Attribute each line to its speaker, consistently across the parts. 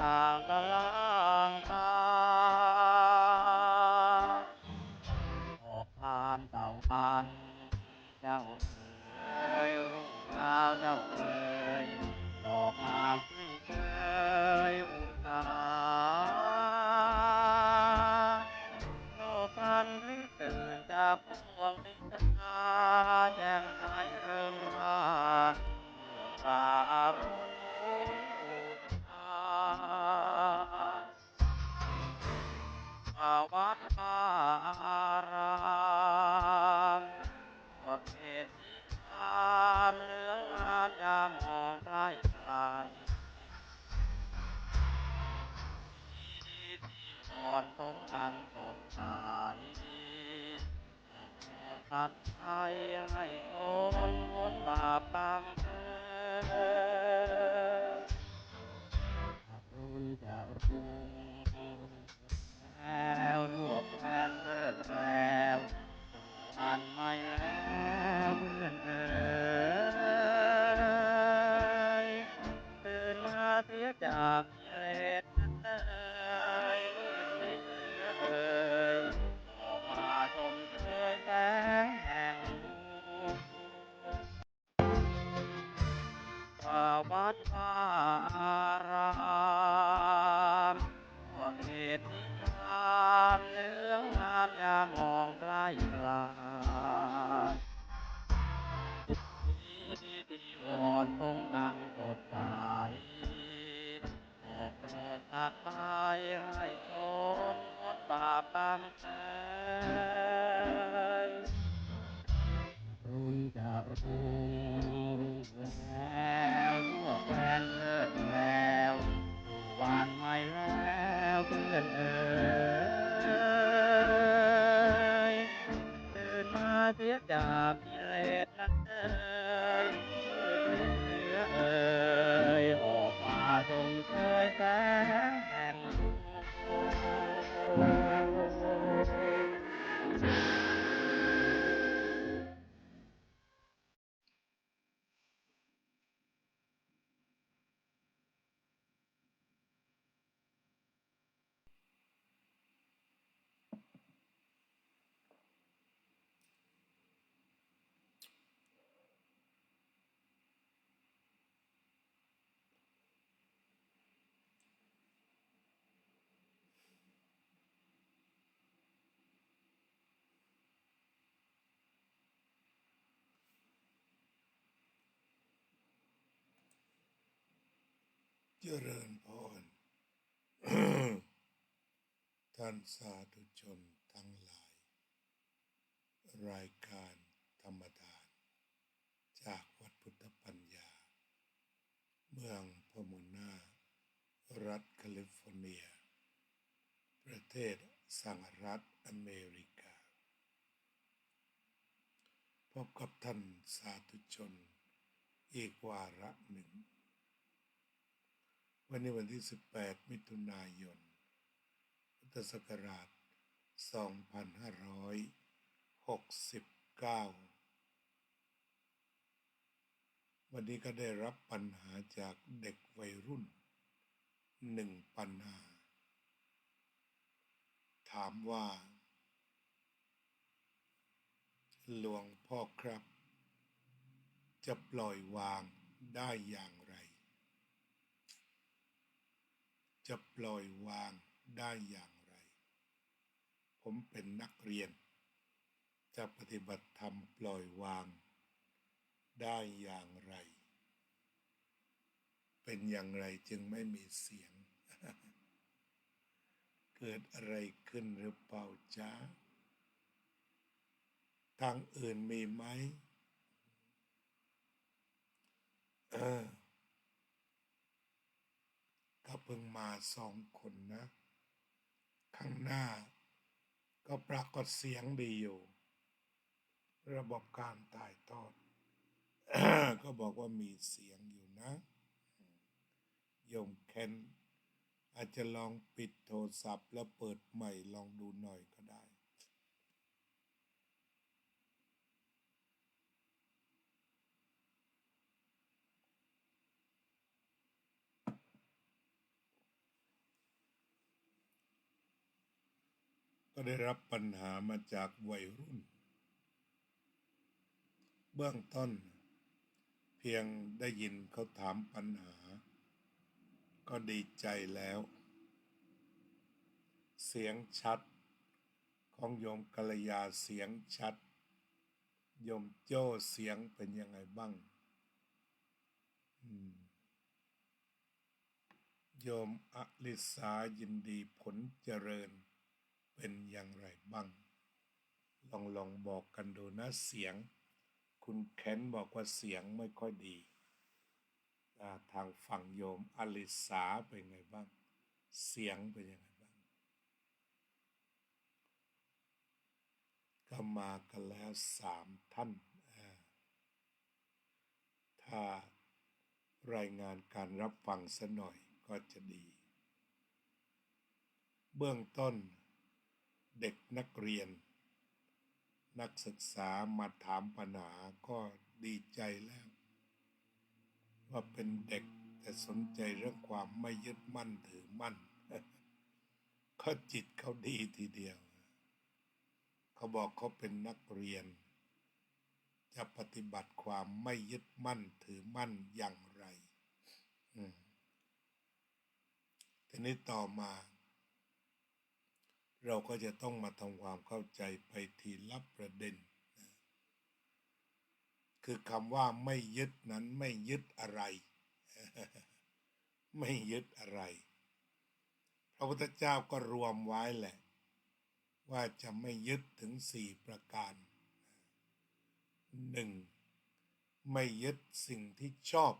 Speaker 1: กะลังกาออกทานเต่าพันเจ้าเอ๋ยรุ่งดาวเจ้าเอ๋ยดอกงามเอ๋ยอุตสาโลกันที่ตื่นจากพวงนิทาแจ่มใสเอิงราปราบมุนอุทา วัดป่าอารามประเพณีตามเรื่องงานยามมองใกล้ไกลที่อ่อนสงกันสดใสสัตว์ไทยให้โอนวนบาปกรรมเอ่ยรุนจะรุงแล้วรวบแฟนเลิศแล้วอันไม่แล้วเพื่อนเอ่ยตื่นมาเสียจากกิเลสนั้นเอ่ยมืดมิดเหลือเอ่ยออกมาชมเชยแสงแห่ง วัดป่าอารามพวกเหตุนิทานเรื่องงามยามมองใกล้ไกลที่วอนคงดังสดใสแต่เกิดสักไปให้ชมงดบาปกรรมเอ่ย รุนจะรุงแล้วทั่วแคว้นเลิศแล้วสู่วันใหม่แล้วเพื่อนเอ๋ยตื่นมาเสียจากกิเลสนั้นเอ่ยมืดมิดเหลือเอ่ยออกมาชมเชยแสงแห่ง
Speaker 2: เจริญพร ท่านสาธุชนทั้งหลาย รายการธรรมทานจากวัดพุทธปัญญา เมืองพโมนารัฐแคลิฟอร์เนีย ประเทศสหรัฐอเมริกา พบกับท่านสาธุชนอีกวาระหนึ่ง วันนี้วันที่ 18 มิถุนายน พุทธศักราช 2569 วันนี้ก็ได้รับปัญหาจากเด็กวัยรุ่น1 ปัญหา ถามว่าหลวงพ่อครับจะปล่อยวางได้อย่างไร จะปล่อยวางได้อย่างไร ผมเป็นนักเรียนจะปฏิบัติธรรมปล่อยวางได้อย่างไร เป็นอย่างไรจึงไม่มีเสียง เกิดอะไรขึ้นหรือเปล่าจ๊ะทางอื่นมีไหมก็เพิ่งมา2 คนนะ ข้างหน้าก็ปรากฏเสียงดีอยู่ ระบบการถ่ายทอด ก็บอกว่ามีเสียงอยู่นะ โยมเคนอาจจะลองปิดโทรศัพท์แล้วเปิดใหม่ลองดูหน่อยก็ได้ ก็ได้รับปัญหามาจากวัยรุ่นเบื้องต้นเพียงได้ยินเขาถามปัญหาก็ดีใจแล้วเสียงชัดของโยมกัลยาเสียงชัดโยมโจ้เสียงเป็นยังไงบ้างโยมอลิสายินดีผลเจริญเป็นอย่างไรบ้างลองบอกกันดูนะเสียงคุณแคนบอกว่าเสียงไม่ค่อยดีทางฝั่งโยมอลิสาเป็นไงบ้างเสียงเป็นยังไงบ้างก็มากันแล้ว3 ท่านถ้ารายงานการรับฟังซะหน่อยก็จะดีเบื้องต้นเด็กนักเรียนนักศึกษามาถามปัญหาก็ดีใจแล้วว่าเป็นเด็กแต่สนใจเรื่องความไม่ยึดมั่นถือมั่นเขาจิตเขาดีทีเดียวเขาบอกเขาเป็นนักเรียนจะปฏิบัติความไม่ยึดมั่นถือมั่นอย่างไรทีนี้ต่อมาเราก็จะต้องมาทำความเข้าใจไปทีละประเด็นคือคำว่าไม่ยึดนั้นไม่ยึดอะไร ไม่ยึดอะไรพระพุทธเจ้าก็รวมไว้แหละว่าจะไม่ยึดถึง4 ประการ 1. ไม่ยึดสิ่งที่ชอบ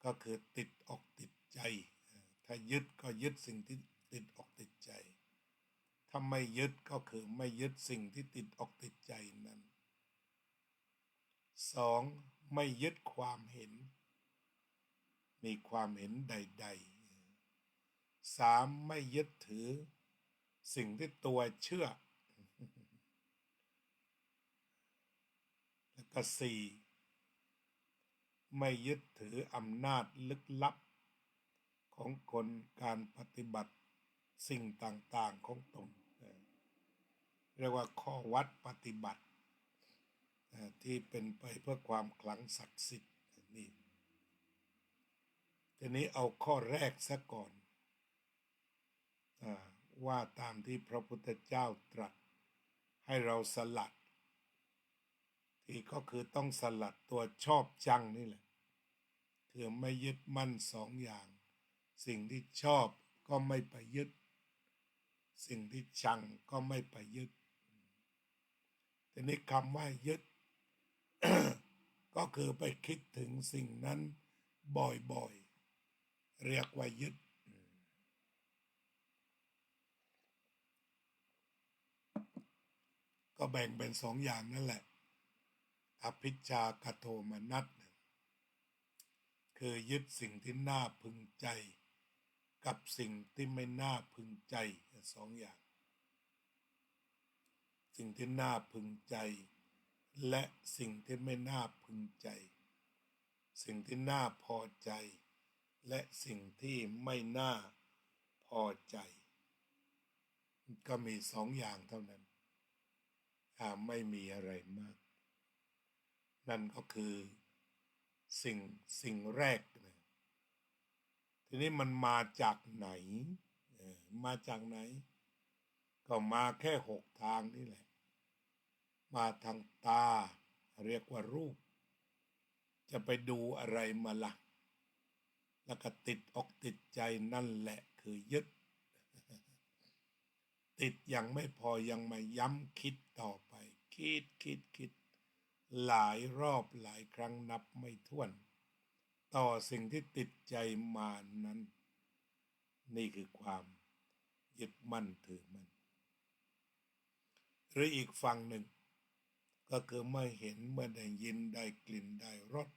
Speaker 2: ก็คือติดอกติดใจถ้ายึดก็ยึดสิ่งที่ติดอกติดใจถ้าไม่ยึดก็คือไม่ยึดสิ่งที่ติดอกติดใจนั้น 2. ไม่ยึดความเห็นมีความเห็นใดๆ 3. ไม่ยึดถือสิ่งที่ตัวเชื่อแล้วก็ 4. ไม่ยึดถืออำนาจลึกลับของคนการปฏิบัติสิ่งต่างๆของตนเรียกว่าข้อวัดปฏิบัติที่เป็นไปเพื่อความขลังศักดิ์สิทธิ์นี่ทีนี้เอาข้อแรกซะก่อนว่าตามที่พระพุทธเจ้าตรัสให้เราสลัดที่ก็คือต้องสลัดตัวชอบชังนี่แหละคือไม่ยึดมั่น2 อย่างสิ่งที่ชอบก็ไม่ไปยึดสิ่งที่ชังก็ไม่ไปยึดทีนี้คำว่ายึด ก็คือไปคิดถึงสิ่งนั้นบ่อยๆเรียกว่ายึดก็แบ่งเป็น2 อย่างนั่นแหละอภิชฌากโทมนัสคือยึดสิ่งที่น่าพึงใจกับสิ่งที่ไม่น่าพึงใจ2 อย่างสิ่งที่น่าพึงใจและสิ่งที่ไม่น่าพึงใจสิ่งที่น่าพอใจและสิ่งที่ไม่น่าพอใจก็มี2 อย่างเท่านั้นไม่มีอะไรมากนั่นก็คือสิ่งแรกนะทีนี้มันมาจากไหนมาจากไหนก็มาแค่6 ทางนี่แหละมาทางตาเรียกว่ารูปจะไปดูอะไรมาล่ะแล้วก็ติดอกติดใจนั่นแหละคือยึดติดยังไม่พอยังมาย้ำคิดต่อไปคิดหลายรอบหลายครั้งนับไม่ถ้วนต่อสิ่งที่ติดใจมานั้นนี่คือความยึดมั่นถือมั่นหรืออีกฝั่งหนึ่งก็คือเมื่อเห็นเมื่อได้ยินได้กลิ่นได้รส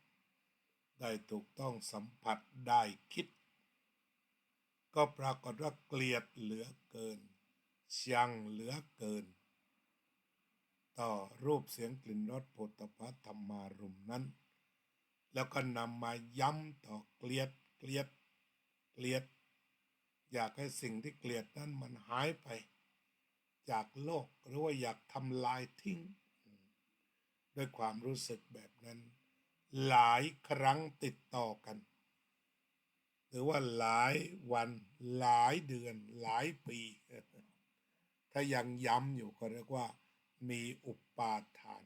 Speaker 2: ได้ถูกต้องสัมผัสได้คิดก็ปรากฏว่าเกลียดเหลือเกินชังเหลือเกินต่อรูปเสียงกลิ่นรสโผฏฐัพพะธรรมารมณ์นั้นแล้วก็นำมาย้ำต่อเกลียดอยากให้สิ่งที่เกลียดนั้นมันหายไป จากโลกหรือว่าอยากทำลายทิ้งด้วยความรู้สึกแบบนั้นหลายครั้งติดต่อกันหรือว่าหลายวันหลายเดือนหลายปีถ้ายังย้ำอยู่ก็เรียกว่ามีอุปาทาน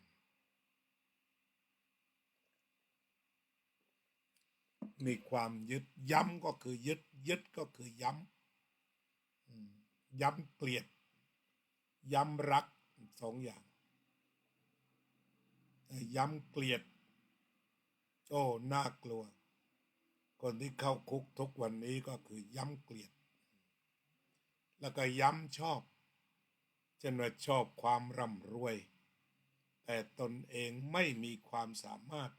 Speaker 2: มีความยึดย้ำก็คือยึดยึดก็คือย้ำย้ำเกลียดย้ำรักสองอย่างย้ำเกลียดโอ้น่ากลัวคนที่เข้าคุกทุกวันนี้ก็คือย้ำเกลียดแล้วก็ย้ำชอบเช่นว่าชอบความร่ำรวยแต่ตนเองไม่มีความสามารถ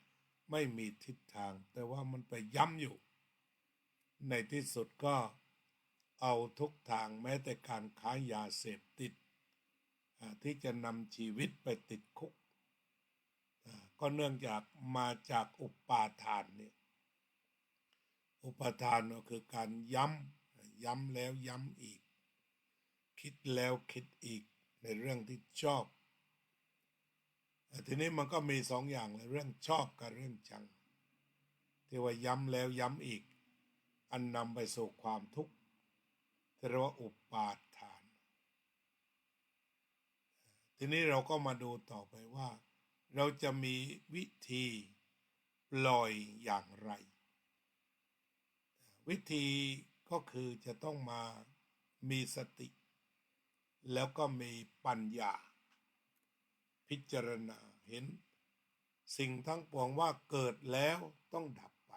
Speaker 2: ไม่มีทิศทางแต่ว่ามันไปย้ำอยู่ในที่สุดก็เอาทุกทางแม้แต่การค้ายาเสพติดที่จะนำชีวิตไปติดคุกก็เนื่องจากมาจากอุปาทานเนี่ยอุปาทานก็คือการย้ำแล้วย้ำอีกคิดแล้วคิดอีกในเรื่องที่ชอบทีนี้มันก็มีสองอย่างเลยเรื่องชอบกับเรื่องชังที่ว่าย้ำแล้วย้ำอีกอันนำไปสู่ความทุกข์ที่เรียกว่าอุปาทานทีนี้เราก็มาดูต่อไปว่าเราจะมีวิธีปล่อยอย่างไรวิธีก็คือจะต้องมามีสติแล้วก็มีปัญญาพิจารณาเห็นสิ่งทั้งปวงว่าเกิดแล้วต้องดับไป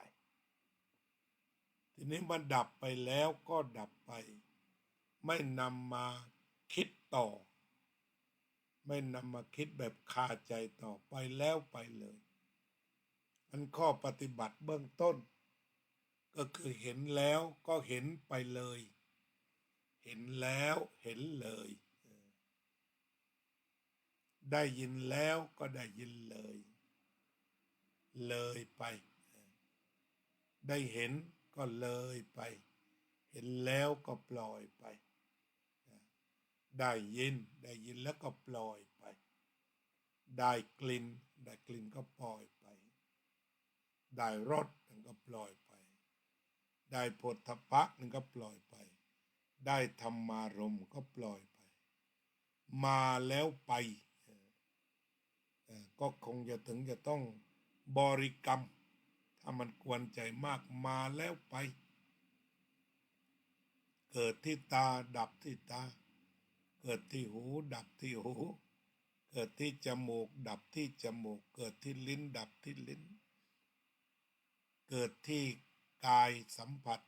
Speaker 2: ทีนี้มันดับไปแล้วก็ดับไปไม่นำมาคิดต่อไม่นำมาคิดแบบคาใจต่อไปแล้วไปเลยอันข้อปฏิบัติเบื้องต้นก็คือเห็นแล้วก็เห็นไปเลยเห็นแล้วเห็นเลยได้ยินแล้วก็ได้ยินเลยไปได้เห็นก็เลยไปเห็นแล้วก็ปล่อยไปได้ยินแล้วก็ปล่อยไปได้กลิ่นก็ปล่อยไปได้รสนั่นก็ปล่อยไปได้โผฏฐัพพะนั่นก็ปล่อยไปได้ธรรมารมณ์ก็ปล่อยไปมาแล้วไปก็คงจะถึงจะต้องบริกรรมถ้ามันกวนใจมากมาแล้วไปเกิดที่ตาดับที่ตาเกิดที่หูดับที่หูเกิดที่จมูกดับที่จมูกเกิดที่ลิ้นดับที่ลิ้นเกิดที่กายสัมผัส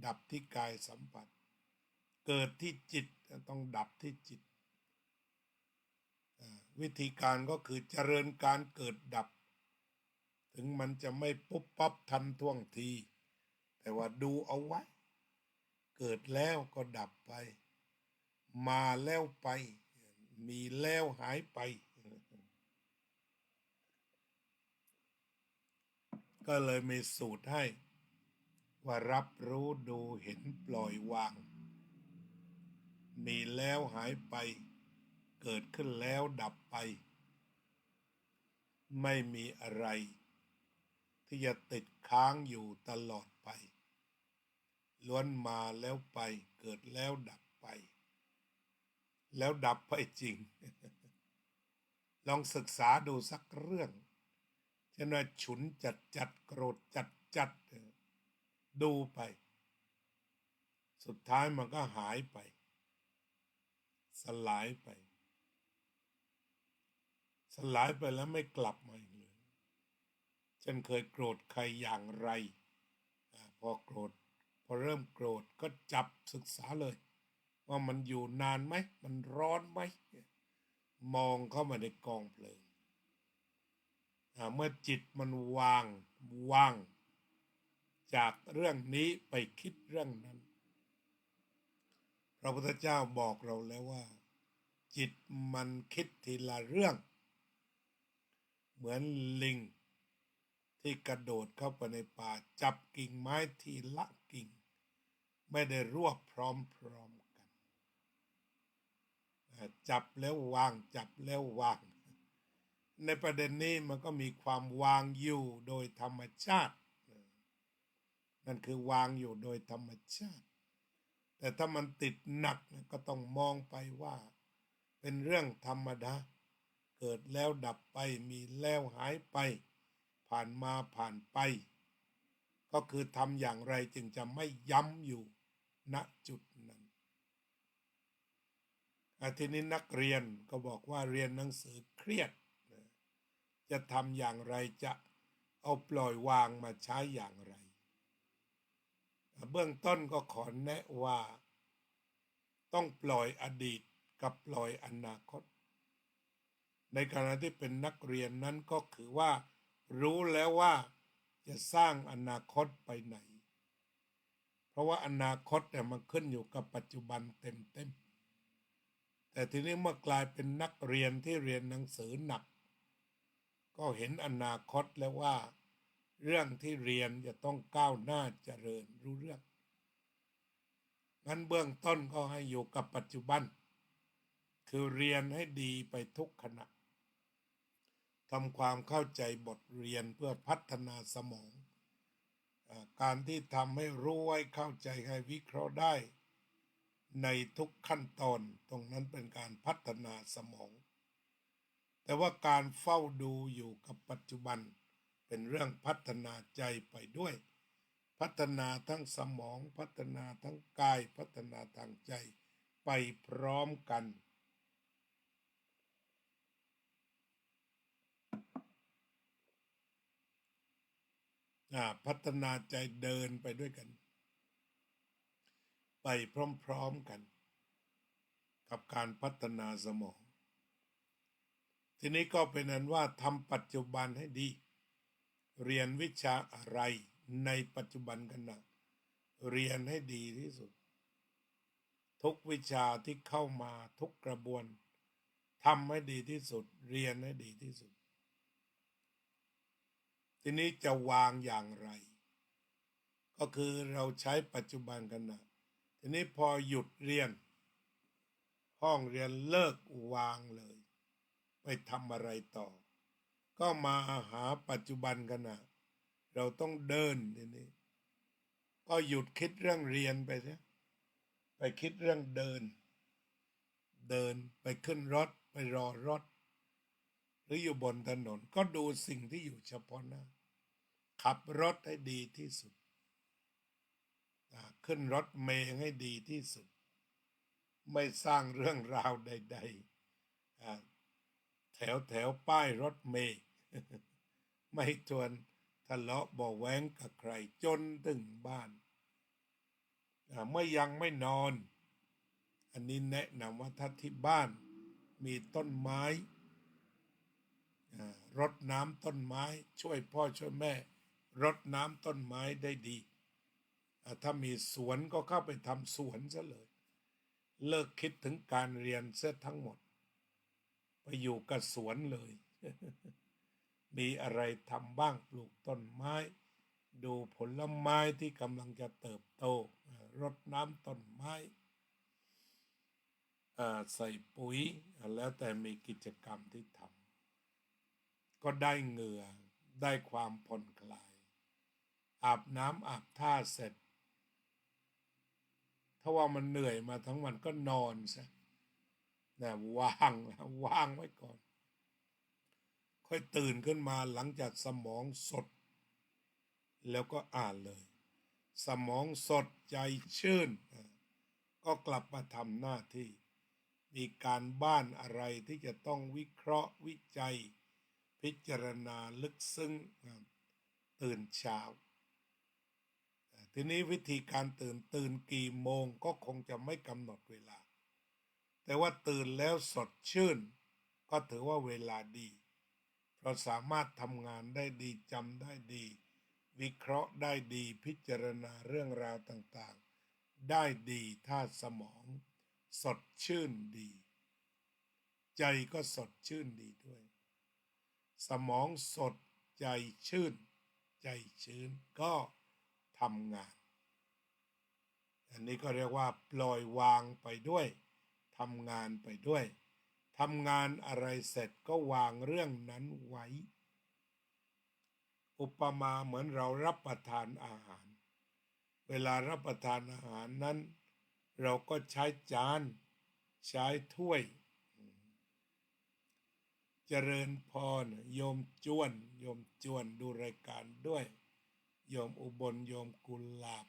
Speaker 2: ดับที่กายสัมผัสเกิดที่จิตต้องดับที่จิตวิธีการก็คือเจริญการเกิดดับถึงมันจะไม่ปุ๊บปั๊บทันท่วงทีแต่ว่าดูเอาไว้เกิดแล้วก็ดับไปมาแล้วไปมีแล้วหายไปก็เลยมีสูตรให้ว่ารับรู้ดูเห็นปล่อยวางมีแล้วหายไปเกิดขึ้นแล้วดับไปไม่มีอะไรที่จะติดค้างอยู่ตลอดไปล้วนมาแล้วไปเกิดแล้วดับไปแล้วดับไปจริง ลองศึกษาดูสักเรื่องเช่นว่าฉุนจัดโกรธจัดดูไปสุดท้ายมันก็หายไปสลายไปแล้วไม่กลับมาอีกเลยฉันเคยโกรธใครอย่างไรพอเริ่มโกรธก็จับศึกษาเลยว่ามันอยู่นานไหมมันร้อนไหมมองเข้ามาในกองเพลิงเมื่อจิตมันว่างจากเรื่องนี้ไปคิดเรื่องนั้นพระพุทธเจ้าบอกเราแล้วว่าจิตมันคิดทีละเรื่องเหมือนลิงที่กระโดดเข้าไปในป่าจับกิ่งไม้ทีละกิ่งไม่ได้รวบพร้อมกัน จับแล้ววางจับแล้ววางในประเด็นนี้มันก็มีความวางอยู่โดยธรรมชาตินั่นคือวางอยู่โดยธรรมชาติแต่ถ้ามันติดหนักก็ต้องมองไปว่าเป็นเรื่องธรรมดาเกิดแล้วดับไปมีแล้วหายไปผ่านมาผ่านไปก็คือทำอย่างไรจึงจะไม่ย้ำอยู่ณจุดนั้นทีนี้นักเรียนก็บอกว่าเรียนหนังสือเครียดจะทำอย่างไรจะเอาปล่อยวางมาใช้อย่างไรเบื้องต้นก็ขอแนะว่าต้องปล่อยอดีตกับปล่อยอนาคตในขณะที่เป็นนักเรียนนั้นก็คือว่ารู้แล้วว่าจะสร้างอนาคตไปไหนเพราะว่าอนาคตเนี่ยมันขึ้นอยู่กับปัจจุบันเต็มแต่ทีนี้เมื่อกลายเป็นนักเรียนที่เรียนหนังสือหนักก็เห็นอนาคตแล้วว่าเรื่องที่เรียนจะต้องก้าวหน้าเจริญรู้เรื่องงั้นเบื้องต้นก็ให้อยู่กับปัจจุบันคือเรียนให้ดีไปทุกขณะทำความเข้าใจบทเรียนเพื่อพัฒนาสมองการที่ทำให้รู้ให้เข้าใจให้วิเคราะห์ได้ในทุกขั้นตอนตรงนั้นเป็นการพัฒนาสมองแต่ว่าการเฝ้าดูอยู่กับปัจจุบันเป็นเรื่องพัฒนาใจไปด้วยพัฒนาทั้งสมองพัฒนาทั้งกายพัฒนาทางใจไปพร้อมกันพัฒนาใจเดินไปด้วยกันไปพร้อมๆกันกับการพัฒนาสมองทีนี้ก็เป็นนั้นว่าทำปัจจุบันให้ดีเรียนวิชาอะไรในปัจจุบันขณะเรียนให้ดีที่สุดทุกวิชาที่เข้ามาทุกกระบวนทำให้ดีที่สุดเรียนให้ดีที่สุดทีนี้จะวางอย่างไรก็คือเราใช้ปัจจุบันขณะทีนี้พอหยุดเรียนห้องเรียนเลิกวางเลยไปทำอะไรต่อก็มาหาปัจจุบันขณะเราต้องเดินทีนี้ก็หยุดคิดเรื่องเรียนไปซะไปคิดเรื่องเดินไปขึ้นรถไปรอรถหรืออยู่บนถนนก็ดูสิ่งที่อยู่เฉพาะหน้าขับรถให้ดีที่สุดขึ้นรถเมล์ให้ดีที่สุดไม่สร้างเรื่องราวใดๆแถวป้ายรถเมล์ ไม่ชวนทะเลาะเบาะแว้งกับใครจนถึงบ้านเมื่อยังไม่นอนอันนี้แนะนำว่าถ้าที่บ้านมีต้นไม้รดน้ำต้นไม้ช่วยพ่อช่วยแม่รดน้ำต้นไม้ได้ดีถ้ามีสวนก็เข้าไปทำสวนซะเลยเลิกคิดถึงการเรียนเสียทั้งหมดไปอยู่กับสวนเลย มีอะไรทำบ้างปลูกต้นไม้ดูผลไม้ที่กำลังจะเติบโตรดน้ำต้นไม้ใส่ปุ๋ยแล้วแต่มีกิจกรรมที่ทำก็ได้เหงื่อได้ความผ่อนคลายอาบน้ำอาบท่าเสร็จถ้าว่ามันเหนื่อยมาทั้งวันก็นอนซะนะวางไว้ก่อนค่อยตื่นขึ้นมาหลังจากสมองสดแล้วก็อ่านเลยสมองสดใจชื่นก็กลับมาทำหน้าที่มีการบ้านอะไรที่จะต้องวิเคราะห์วิจัยพิจารณาลึกซึ้งตื่นเช้าทีนี้วิธีการตื่นกี่โมงก็คงจะไม่กำหนดเวลาแต่ว่าตื่นแล้วสดชื่นก็ถือว่าเวลาดีเพราะสามารถทำงานได้ดีจำได้ดีวิเคราะห์ได้ดีพิจารณาเรื่องราวต่างๆได้ดีถ้าสมองสดชื่นดีใจก็สดชื่นดีด้วยสมองสดใจชื่นใจชื้นก็ทำงานอันนี้ก็เรียกว่าปล่อยวางไปด้วย ทำงานไปด้วยทำงานอะไรเสร็จก็วางเรื่องนั้นไว้อุปมาเหมือนเรารับประทานอาหารเวลารับประทานอาหารนั้นเราก็ใช้จานใช้ถ้วยเจริญพรโยมจวนดูรายการด้วยโยมอุบลโยมกุลาบ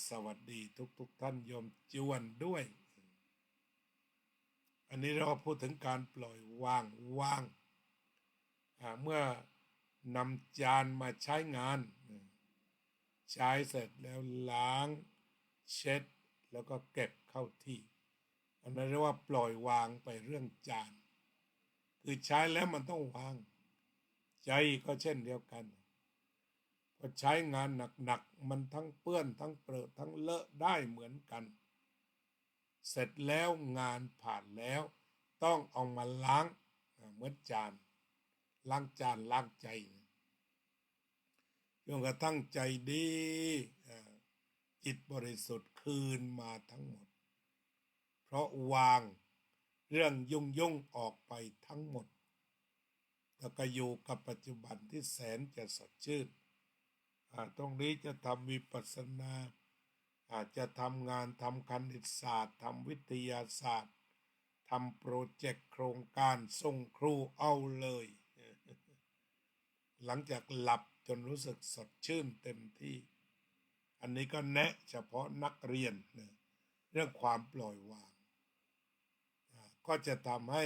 Speaker 2: สวัสดีทุกท่านโยมจวนด้วยอันนี้เราพูดถึงการปล่อยวางเมื่อนำจานมาใช้งานใช้เสร็จแล้วล้างเช็ดแล้วก็เก็บเข้าที่อันนั้นเรียกว่าปล่อยวางไปเรื่องจานคือใช้แล้วมันต้องวางใจก็เช่นเดียวกันพอใช้งานหนักๆมันทั้งเปื้อนทั้งเปรอะทั้งเลอะได้เหมือนกันเสร็จแล้วงานผ่านแล้วต้องเอามาล้างเหมือนจานล้างจานล้างใจจนกระทั่งใจดีจิตบริสุทธิ์คืนมาทั้งหมดเพราะวางเรื่องยุ่งออกไปทั้งหมดแล้วก็อยู่กับปัจจุบันที่แสนจะสดชื่นตรงนี้จะทำวิปัสสนาอาจจะทำงานทำคณิตศาสตร์ทำวิทยาศาสตร์ทำโปรเจกต์โครงการส่งครูเอาเลยหลังจากหลับจนรู้สึกสดชื่นเต็มที่อันนี้ก็แนะเฉพาะนักเรียนเรื่องความปล่อยวางก็จะทำให้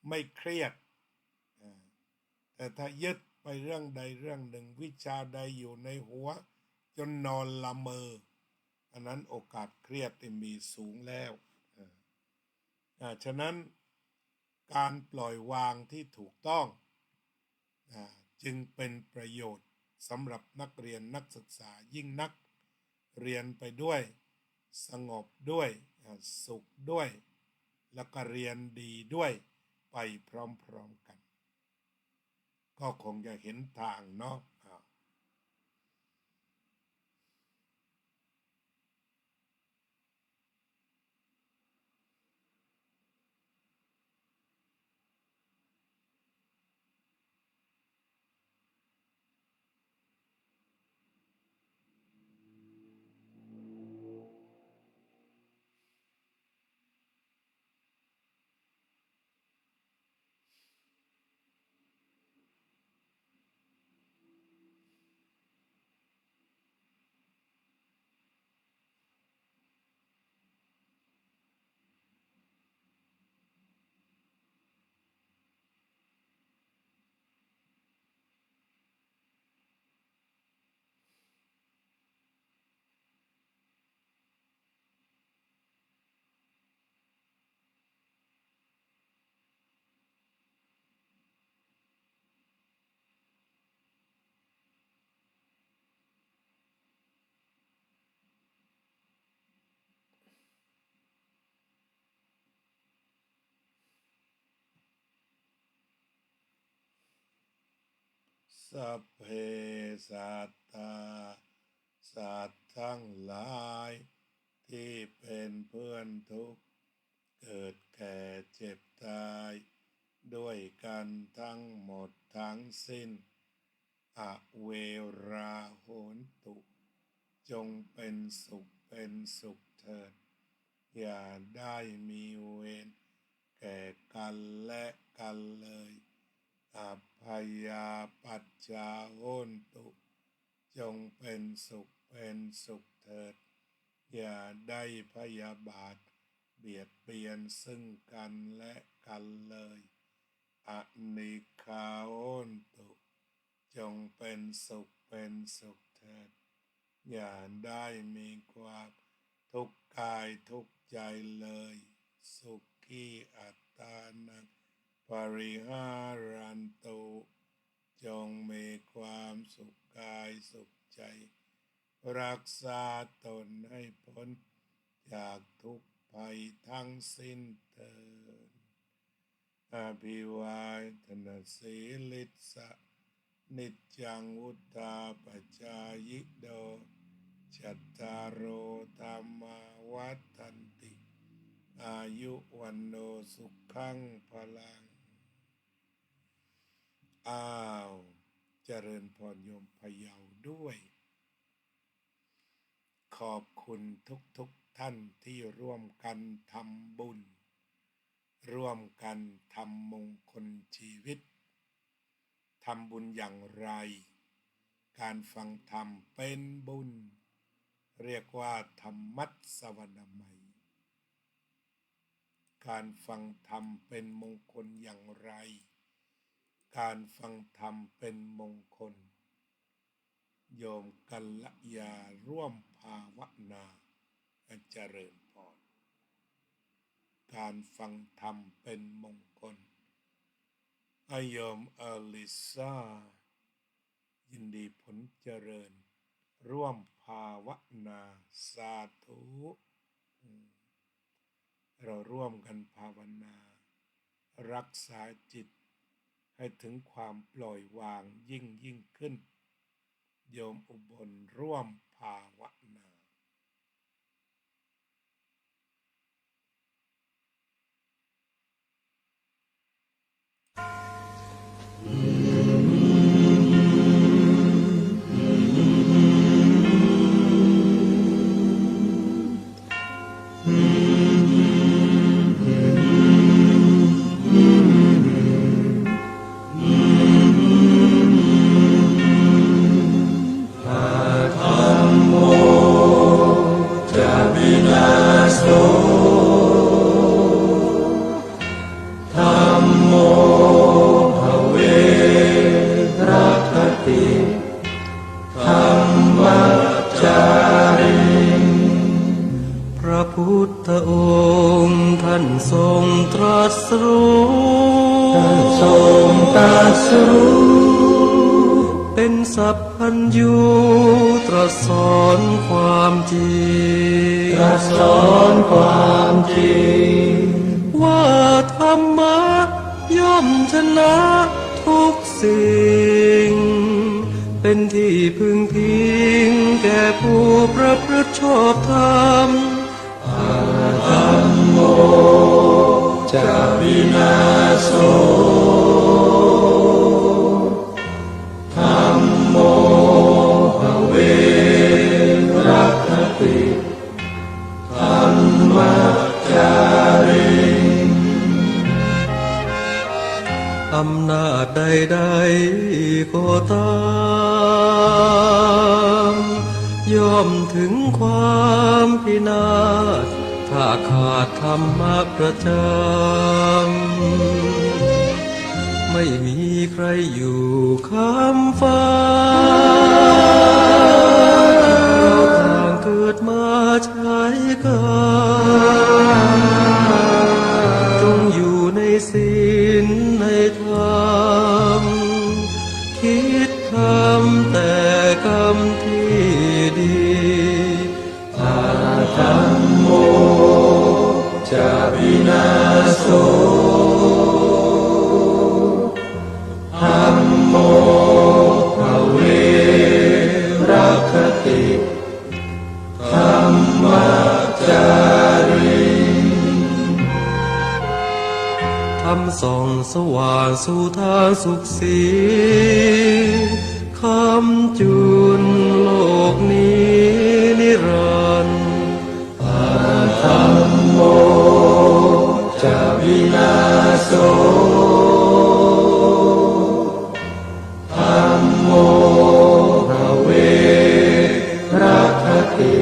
Speaker 2: ไม่เครียดแต่ถ้ายึดไปเรื่องใดเรื่องหนึ่งวิชาใดอยู่ในหัวจนนอนละเมออันนั้นโอกาสเครียดมีสูงแล้วฉะนั้นการปล่อยวางที่ถูกต้องจึงเป็นประโยชน์สำหรับนักเรียนนักศึกษายิ่งนักเรียนไปด้วยสงบด้วยสุขด้วยแล้วก็เรียนดีด้วยไปพร้อมๆกันก็คงจะเห็นทางเนาะสัพเพสัตตาสัตว์ทั้งหลายที่เป็นเพื่อนทุกข์เกิดแก่เจ็บตายด้วยกันทั้งหมดทั้งสิ้นอเวราโหนตุจงเป็นสุขเถิดอย่าได้มีเวรแก่กันและกันเลยอภัยาปัจจาโหนตุจงเป็นสุขเถิดอย่าได้พยาบาทเบียดเบียนซึ่งกันและกันเลยอนิคาโหนตุจงเป็นสุขเถิดอย่าได้มีความทุกข์กายทุกข์ใจเลยสุขีอัตตานังปริหารันตุจงมีความสุขกายสุขใจรักษาตนให้พ้นจากทุกภัยทั้งสิ้นเถิดอภิวาทนาสีลิสะนิจจังวุธาปจายโดจัตตารโอธรรมาวัฏฏันติ อายุวันโนสุขังพลังอ้าวเจริญพรโยมพะเยาด้วยขอบคุณทุกท่านที่ร่วมกันทำบุญร่วมกันทำมงคลชีวิตทำบุญอย่างไรการฟังธรรมเป็นบุญเรียกว่าธรรมัสสวนามัยการฟังธรรมเป็นมงคลอย่างไรการฟังธรรมเป็นมงคลโยมกัลยาร่วมภาวนาเจริญพรการฟังธรรมเป็นมงคลโยมอลิซายินดีผลเจริญร่วมภาวนาสาธุเราร่วมกันภาวนารักษาจิตให้ถึงความปล่อยวางยิ่งขึ้นโยมอุบลร่วมภาวนา
Speaker 3: พระพุทธองค์ท่านทรงตรัสรู้เป็นสัพพัญญูตรัสสอนความจริงว่าธรรมะย่อมชนะทุกสิ่งเป็นที่พึงพิงแก่ผู้ประพฤติชอบธรรมธัมโมจะวินาโสธัมโมภเวรัคติธัมมัจจาริอำนาจใดๆก็ตามย่อมถึงความพินาศถ้าขาดธรรมะประจำไม่มีใครอยู่ค้ำฟ้าเราต่างเกิดมาใช้กันจงอยู่ในศีลในธรรมคิดทำแต่กรรมที่ดีธัมโมจะวินาโสธัมโมภเวรัคติธัมมัจจาริธรรมส่องสว่างสู่ทางสุขสีคำจุนโลกนี้นิรันดร์ธัมโมจะวินาโสธัมโมภเวรัคติ